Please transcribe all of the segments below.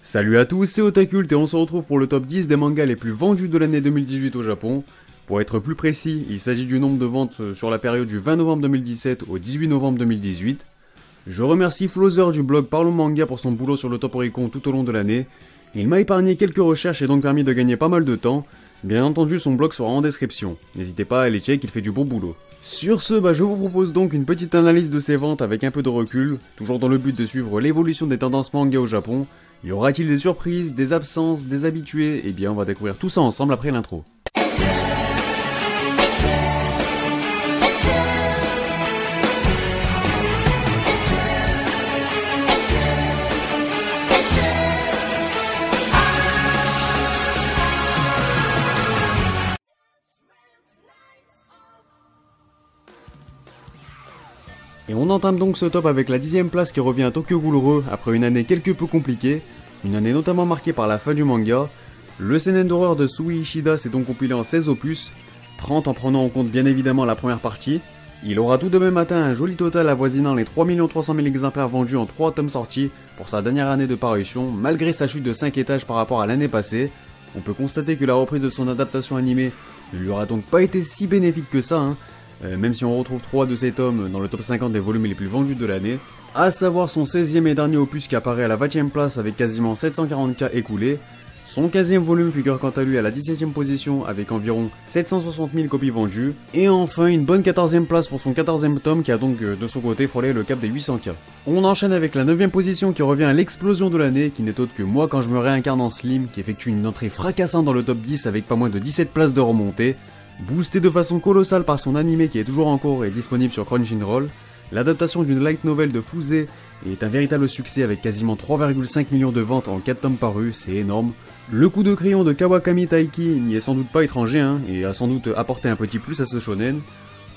Salut à tous, c'est Otakult et on se retrouve pour le top 10 des mangas les plus vendus de l'année 2018 au Japon. Pour être plus précis, il s'agit du nombre de ventes sur la période du 20 novembre 2017 au 18 novembre 2018. Je remercie Flowser du blog Parlons Manga pour son boulot sur le top Oricon tout au long de l'année. Il m'a épargné quelques recherches et donc permis de gagner pas mal de temps. Bien entendu, son blog sera en description. N'hésitez pas à aller check, il fait du bon boulot. Sur ce, je vous propose donc une petite analyse de ces ventes avec un peu de recul, toujours dans le but de suivre l'évolution des tendances manga au Japon. Y aura-t-il des surprises, des absences, des habitués? Eh bien, on va découvrir tout ça ensemble après l'intro. Et on entame donc ce top avec la 10ème place qui revient à Tokyo Ghoul après une année quelque peu compliquée, une année notamment marquée par la fin du manga. Le seinen d'horreur de Sui Ishida s'est donc compilé en 16 opus, 30 en prenant en compte bien évidemment la première partie. Il aura tout de même atteint un joli total avoisinant les 3 300 000 exemplaires vendus en 3 tomes sortis pour sa dernière année de parution, malgré sa chute de 5 étages par rapport à l'année passée. On peut constater que la reprise de son adaptation animée ne lui aura donc pas été si bénéfique que ça, même si on retrouve 3 de ces tomes dans le top 50 des volumes les plus vendus de l'année, à savoir son 16e et dernier opus qui apparaît à la 20e place avec quasiment 740K écoulés. Son 15e volume figure quant à lui à la 17e position avec environ 760 000 copies vendues. Et enfin une bonne 14e place pour son 14e tome qui a donc de son côté frôlé le cap des 800K. On enchaîne avec la 9e position qui revient à l'explosion de l'année, qui n'est autre que Moi quand je me réincarne en Slim, qui effectue une entrée fracassante dans le top 10 avec pas moins de 17 places de remontée. Boosté de façon colossale par son animé qui est toujours en cours et disponible sur Crunchyroll, l'adaptation d'une light novel de Fuse est un véritable succès avec quasiment 3,5 millions de ventes en 4 tomes parus, c'est énorme. Le coup de crayon de Kawakami Taiki n'y est sans doute pas étranger et a sans doute apporté un petit plus à ce shonen.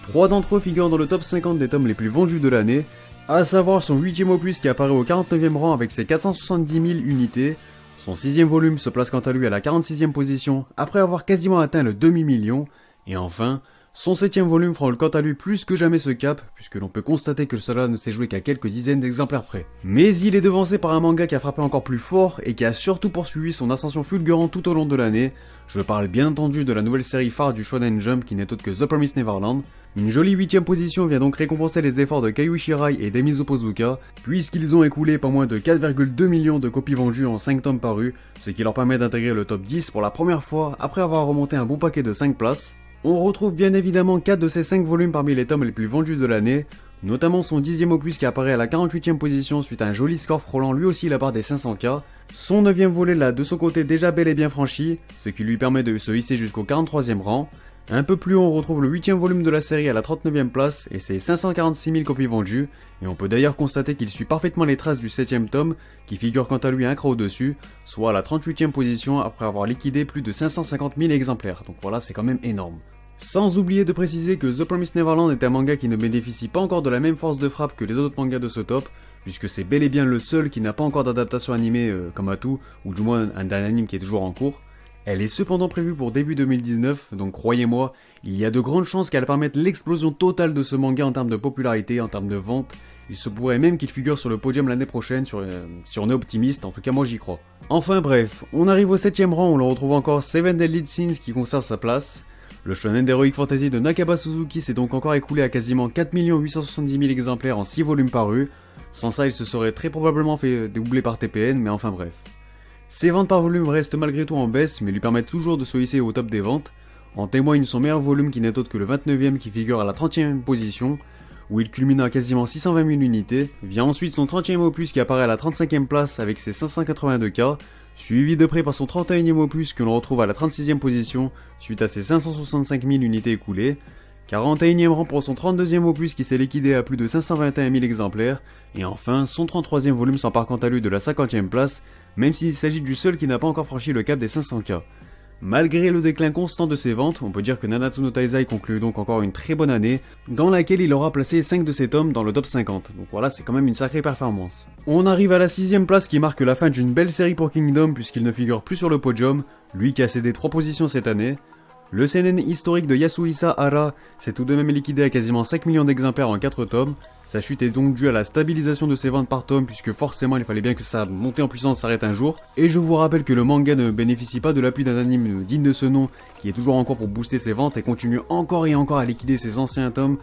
3 d'entre eux figurent dans le top 50 des tomes les plus vendus de l'année, à savoir son 8e opus qui apparaît au 49e rang avec ses 470 000 unités. Son 6e volume se place quant à lui à la 46e position après avoir quasiment atteint le demi-million. Et enfin, son 7e volume frôle quant à lui plus que jamais ce cap, puisque l'on peut constater que cela ne s'est joué qu'à quelques dizaines d'exemplaires près. Mais il est devancé par un manga qui a frappé encore plus fort et qui a surtout poursuivi son ascension fulgurante tout au long de l'année. Je parle bien entendu de la nouvelle série phare du Shonen Jump qui n'est autre que The Promised Neverland. Une jolie 8e position vient donc récompenser les efforts de Kaiju Shirai et d'Emizu Pozuka, puisqu'ils ont écoulé pas moins de 4,2 millions de copies vendues en 5 tomes parus, ce qui leur permet d'intégrer le top 10 pour la première fois après avoir remonté un bon paquet de 5 places. On retrouve bien évidemment 4 de ces 5 volumes parmi les tomes les plus vendus de l'année, notamment son 10e opus qui apparaît à la 48e position suite à un joli score frôlant lui aussi la barre des 500K, son 9e volet l'a de son côté déjà bel et bien franchi, ce qui lui permet de se hisser jusqu'au 43e rang. Un peu plus haut on retrouve le 8e volume de la série à la 39e place et ses 546 000 copies vendues, et on peut d'ailleurs constater qu'il suit parfaitement les traces du 7e tome qui figure quant à lui un cran au-dessus, soit à la 38e position après avoir liquidé plus de 550 000 exemplaires, donc voilà c'est quand même énorme. Sans oublier de préciser que The Promised Neverland est un manga qui ne bénéficie pas encore de la même force de frappe que les autres mangas de ce top, puisque c'est bel et bien le seul qui n'a pas encore d'adaptation animée comme Atu, ou du moins d'un anime qui est toujours en cours. Elle est cependant prévue pour début 2019, donc croyez-moi, il y a de grandes chances qu'elle permette l'explosion totale de ce manga en termes de popularité, en termes de vente. Il se pourrait même qu'il figure sur le podium l'année prochaine, si on est optimiste, en tout cas moi j'y crois. Enfin bref, on arrive au 7e rang où l'on retrouve encore Seven Deadly Sins qui conserve sa place. Le shonen d'Heroic Fantasy de Nakaba Suzuki s'est donc encore écoulé à quasiment 4 870 000 exemplaires en 6 volumes parus. Sans ça, il se serait très probablement fait doubler par TPN, mais enfin bref. Ses ventes par volume restent malgré tout en baisse, mais lui permettent toujours de se hisser au top des ventes. En témoigne son meilleur volume qui n'est autre que le 29e qui figure à la 30e position, où il culmine à quasiment 620 000 unités. Vient ensuite son 30e opus qui apparaît à la 35e place avec ses 582K, suivi de près par son 31e opus que l'on retrouve à la 36e position suite à ses 565 000 unités écoulées, 41e rang pour son 32e opus qui s'est liquidé à plus de 521 000 exemplaires, et enfin son 33e volume s'empare quant à lui de la 50e place, même s'il s'agit du seul qui n'a pas encore franchi le cap des 500K. Malgré le déclin constant de ses ventes, on peut dire que Nanatsu no Taizai conclut donc encore une très bonne année, dans laquelle il aura placé 5 de ses tomes dans le top 50, donc voilà c'est quand même une sacrée performance. On arrive à la 6ème place qui marque la fin d'une belle série pour Kingdom puisqu'il ne figure plus sur le podium, lui qui a cédé 3 positions cette année. Le seinen historique de Yasuhisa Hara s'est tout de même liquidé à quasiment 5 millions d'exemplaires en 4 tomes. Sa chute est donc due à la stabilisation de ses ventes par tome puisque forcément il fallait bien que sa montée en puissance s'arrête un jour. Et je vous rappelle que le manga ne bénéficie pas de l'appui d'un anime digne de ce nom qui est toujours en cours pour booster ses ventes et continue encore et encore à liquider ses anciens tomes,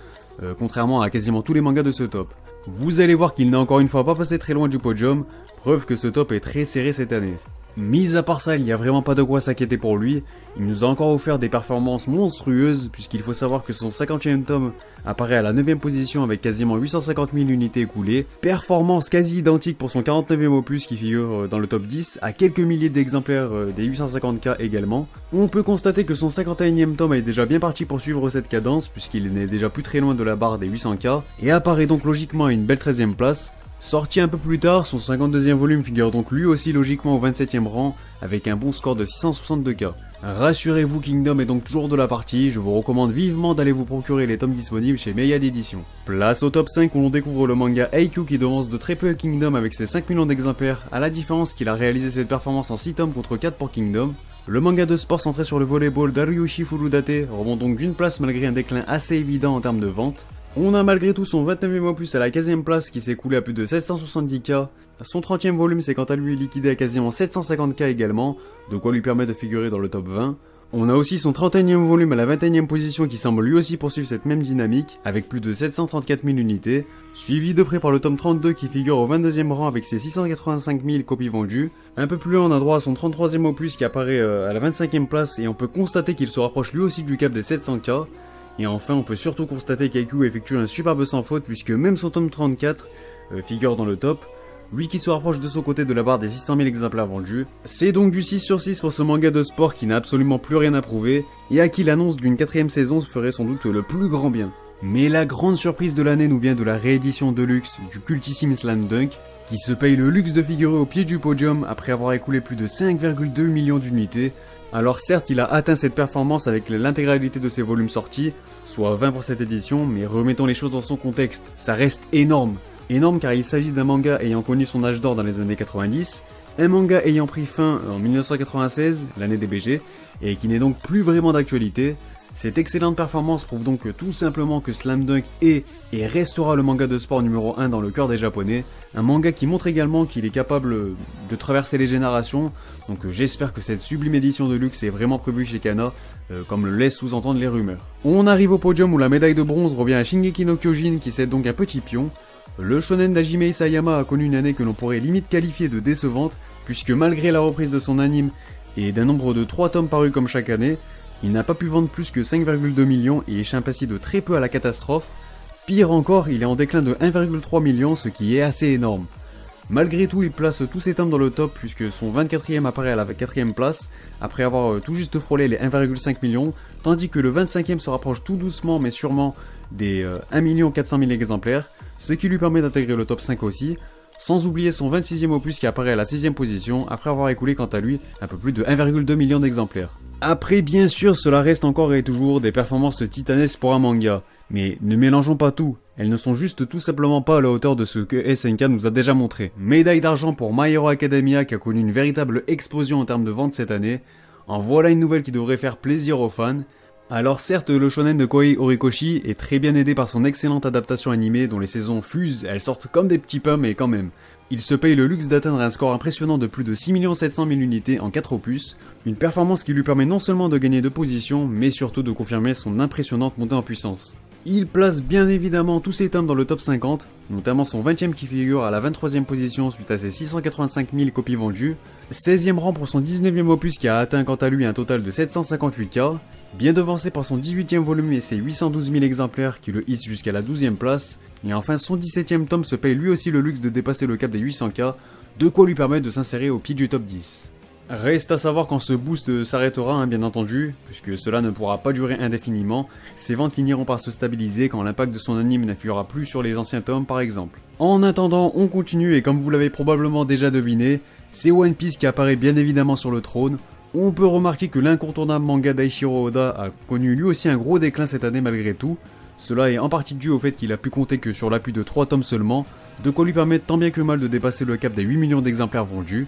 contrairement à quasiment tous les mangas de ce top. Vous allez voir qu'il n'a encore une fois pas passé très loin du podium, preuve que ce top est très serré cette année. Mis à part ça, il n'y a vraiment pas de quoi s'inquiéter pour lui. Il nous a encore offert des performances monstrueuses, puisqu'il faut savoir que son 50e tome apparaît à la 9e position avec quasiment 850 000 unités écoulées. Performance quasi identique pour son 49e opus qui figure dans le top 10, à quelques milliers d'exemplaires des 850K également. On peut constater que son 51e tome est déjà bien parti pour suivre cette cadence, puisqu'il n'est déjà plus très loin de la barre des 800K, et apparaît donc logiquement à une belle 13e place. Sorti un peu plus tard, son 52e volume figure donc lui aussi logiquement au 27e rang, avec un bon score de 662K. Rassurez-vous, Kingdom est donc toujours de la partie, je vous recommande vivement d'aller vous procurer les tomes disponibles chez Meiad Éditions. Place au top 5 où l'on découvre le manga Haikyuu qui devance de très peu Kingdom avec ses 5 millions d'exemplaires, à la différence qu'il a réalisé cette performance en 6 tomes contre 4 pour Kingdom. Le manga de sport centré sur le volleyball d'Haruyoshi Furudate remonte donc d'une place malgré un déclin assez évident en termes de vente. On a malgré tout son 29e opus à la 15e place qui s'est écoulé à plus de 770K. Son 30e volume s'est quant à lui liquidé à quasiment 750K également, de quoi lui permettre de figurer dans le top 20. On a aussi son 31e volume à la 21e position qui semble lui aussi poursuivre cette même dynamique, avec plus de 734 000 unités, suivi de près par le tome 32 qui figure au 22e rang avec ses 685 000 copies vendues. Un peu plus loin on a droit à son 33e opus qui apparaît à la 25e place et on peut constater qu'il se rapproche lui aussi du cap des 700K. Et enfin, on peut surtout constater qu'Haikyuu effectue un superbe sans faute puisque même son tome 34 figure dans le top, lui qui se rapproche de son côté de la barre des 600 000 exemplaires vendus. C'est donc du 6 sur 6 pour ce manga de sport qui n'a absolument plus rien à prouver et à qui l'annonce d'une 4ème saison ferait sans doute le plus grand bien. Mais la grande surprise de l'année nous vient de la réédition deluxe du cultissime Slam Dunk qui se paye le luxe de figurer au pied du podium après avoir écoulé plus de 5,2 millions d'unités. Alors certes, il a atteint cette performance avec l'intégralité de ses volumes sortis, soit 20 pour cette édition, mais remettons les choses dans son contexte, ça reste énorme. Énorme car il s'agit d'un manga ayant connu son âge d'or dans les années 90, un manga ayant pris fin en 1996, l'année des BG, et qui n'est donc plus vraiment d'actualité. Cette excellente performance prouve donc tout simplement que Slam Dunk est et restera le manga de sport numéro 1 dans le cœur des japonais, un manga qui montre également qu'il est capable de traverser les générations, donc j'espère que cette sublime édition de luxe est vraiment prévue chez Kana, comme le laissent sous-entendre les rumeurs. On arrive au podium où la médaille de bronze revient à Shingeki no Kyojin qui cède donc un petit pion. Le shonen d'Hajime Isayama a connu une année que l'on pourrait limite qualifier de décevante, puisque malgré la reprise de son anime et d'un nombre de 3 tomes parus comme chaque année, il n'a pas pu vendre plus que 5,2 millions et échappe ainsi de très peu à la catastrophe. Pire encore, il est en déclin de 1,3 million, ce qui est assez énorme. Malgré tout, il place tous ses tomes dans le top puisque son 24e apparaît à la 4e place, après avoir tout juste frôlé les 1,5 millions, tandis que le 25e se rapproche tout doucement mais sûrement des 1 400 000 exemplaires, ce qui lui permet d'intégrer le top 5 aussi, sans oublier son 26e opus qui apparaît à la 6e position, après avoir écoulé quant à lui un peu plus de 1,2 million d'exemplaires. Après bien sûr cela reste encore et toujours des performances titanesques pour un manga, mais ne mélangeons pas tout, elles ne sont juste tout simplement pas à la hauteur de ce que SNK nous a déjà montré. Médaille d'argent pour My Hero Academia qui a connu une véritable explosion en termes de vente cette année, en voilà une nouvelle qui devrait faire plaisir aux fans. Alors certes le shonen de Kohei Horikoshi est très bien aidé par son excellente adaptation animée dont les saisons fusent, elles sortent comme des petits pains mais quand même. Il se paye le luxe d'atteindre un score impressionnant de plus de 6 700 000 unités en 4 opus, une performance qui lui permet non seulement de gagner de position, mais surtout de confirmer son impressionnante montée en puissance. Il place bien évidemment tous ses tomes dans le top 50, notamment son 20e qui figure à la 23e position suite à ses 685 000 copies vendues, 16e rang pour son 19e opus qui a atteint quant à lui un total de 758K, bien devancé par son 18e volume et ses 812 000 exemplaires qui le hissent jusqu'à la 12e place, et enfin son 17e tome se paye lui aussi le luxe de dépasser le cap des 800K, de quoi lui permettre de s'insérer au pied du top 10. Reste à savoir quand ce boost s'arrêtera bien entendu, puisque cela ne pourra pas durer indéfiniment, ses ventes finiront par se stabiliser quand l'impact de son anime n'influera plus sur les anciens tomes par exemple. En attendant, on continue et comme vous l'avez probablement déjà deviné, c'est One Piece qui apparaît bien évidemment sur le trône. On peut remarquer que l'incontournable manga d'Eiichiro Oda a connu lui aussi un gros déclin cette année malgré tout. Cela est en partie dû au fait qu'il a pu compter que sur l'appui de 3 tomes seulement, de quoi lui permettre tant bien que mal de dépasser le cap des 8 millions d'exemplaires vendus.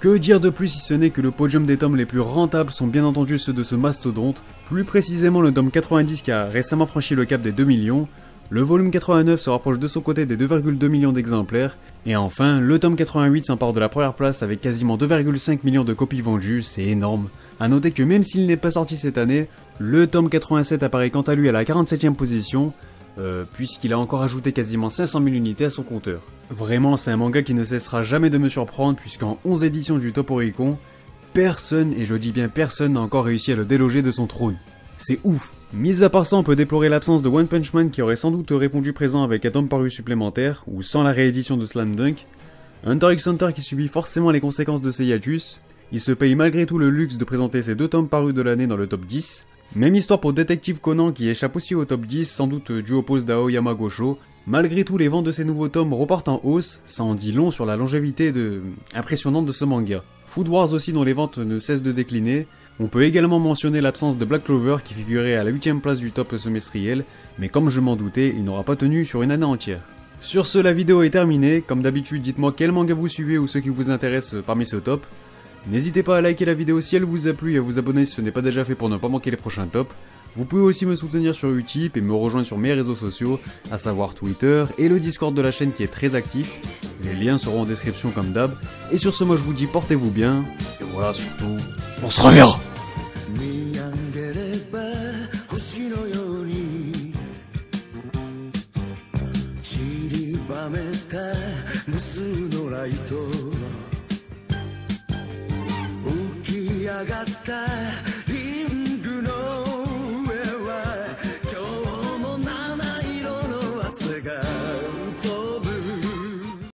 Que dire de plus si ce n'est que le podium des tomes les plus rentables sont bien entendu ceux de ce mastodonte, plus précisément le tome 90 qui a récemment franchi le cap des 2 millions, le volume 89 se rapproche de son côté des 2,2 millions d'exemplaires, et enfin, le tome 88 s'empare de la première place avec quasiment 2,5 millions de copies vendues, c'est énorme. A noter que même s'il n'est pas sorti cette année, le tome 87 apparaît quant à lui à la 47ème position, puisqu'il a encore ajouté quasiment 500 000 unités à son compteur. Vraiment, c'est un manga qui ne cessera jamais de me surprendre, puisqu'en 11 éditions du Top Oricon, personne, et je dis bien personne, n'a encore réussi à le déloger de son trône. C'est ouf. Mis à part ça, on peut déplorer l'absence de One Punch Man qui aurait sans doute répondu présent avec un tome paru supplémentaire, ou sans la réédition de Slam Dunk. Hunter x Hunter qui subit forcément les conséquences de ses hiatus. Il se paye malgré tout le luxe de présenter ses 2 tomes parus de l'année dans le top 10. Même histoire pour Détective Conan qui échappe aussi au top 10, sans doute dû au pose d'Aoyama Gosho. Malgré tout, les ventes de ces nouveaux tomes repartent en hausse, ça en dit long sur la longévité impressionnante de ce manga. Food Wars aussi dont les ventes ne cessent de décliner. On peut également mentionner l'absence de Black Clover qui figurait à la 8ème place du top semestriel, mais comme je m'en doutais, il n'aura pas tenu sur une année entière. Sur ce, la vidéo est terminée. Comme d'habitude, dites-moi quel manga vous suivez ou ceux qui vous intéressent parmi ce top. N'hésitez pas à liker la vidéo si elle vous a plu et à vous abonner si ce n'est pas déjà fait pour ne pas manquer les prochains tops. Vous pouvez aussi me soutenir sur Utip et me rejoindre sur mes réseaux sociaux, à savoir Twitter et le Discord de la chaîne qui est très actif. Les liens seront en description comme d'hab. Et sur ce, moi je vous dis portez-vous bien. Et voilà, surtout, on se reverra. Ugata